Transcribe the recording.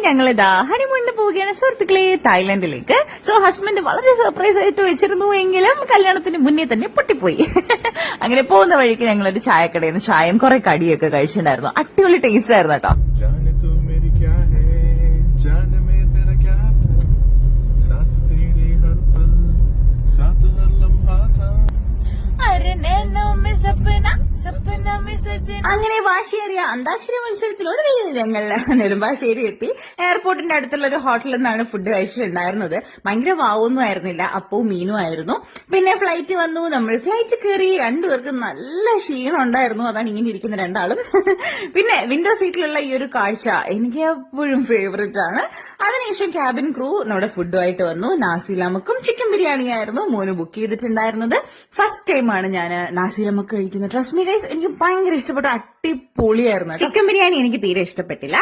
ഞങ്ങളിതാ ഹണിമൂണിന് പോവുകയാണ് സുഹൃത്തുക്കളെ, തായ്ലൻഡിലേക്ക്. സോ ഹസ്ബൻഡ് വളരെ സർപ്രൈസ് ആയിട്ട് വെച്ചിരുന്നു എങ്കിലും കല്യാണത്തിന് മുന്നേ തന്നെ പൊട്ടിപ്പോയി. അങ്ങനെ പോകുന്ന വഴിക്ക് ഞങ്ങളൊരു ചായക്കടയിൽ നിന്ന് ചായയും കുറെ കടിയൊക്കെ കഴിച്ചിട്ടുണ്ടായിരുന്നു. അടിപൊളി ടേസ്റ്റ് ആയിരുന്നു കേട്ടോ. അങ്ങനെ വാശിയേറിയ അന്താക്ഷരി മത്സരത്തിലൊടുവിൽ ഞങ്ങൾ നെടുമ്പാശ്ശേരി എത്തി. എയർപോർട്ടിന്റെ അടുത്തുള്ള ഒരു ഹോട്ടലിൽ നിന്നാണ് ഫുഡ് കഴിച്ചിട്ടുണ്ടായിരുന്നത്. ഭയങ്കര വാവൊന്നും ആയിരുന്നില്ല, അപ്പവും മീനും ആയിരുന്നു. പിന്നെ ഫ്ലൈറ്റ് വന്നു, നമ്മൾ ഫ്ലൈറ്റ് കയറി. രണ്ടുപേർക്ക് നല്ല ക്ഷീണം ഉണ്ടായിരുന്നു, അതാണ് ഇങ്ങനെ ഇരിക്കുന്ന രണ്ടാളും. പിന്നെ വിൻഡോ സീറ്റിലുള്ള ഈ ഒരു കാഴ്ച എനിക്ക് എപ്പോഴും ഫേവറേറ്റ് ആണ്. അതിനുശേഷം ക്യാബിൻ ക്രൂ നമ്മുടെ ഫുഡുമായിട്ട് വന്നു. നാസി ലമക്കും ചിക്കൻ ബിരിയാണി ആയിരുന്നു മോന് ബുക്ക് ചെയ്തിട്ടുണ്ടായിരുന്നത്. ഫസ്റ്റ് ടൈമാണ് ഞാൻ നാസി ലമക്ക് കഴിക്കുന്നത്. ട്രസ്റ്റ് മീ ഗൈസ്, എനിക്ക് ഭയങ്കര ഇഷ്ടപ്പെട്ടു. അടിപൊളിയായിരുന്നു. ചിക്കൻ ബിരിയാണി എനിക്ക് തീരെ ഇഷ്ടപ്പെട്ടില്ല.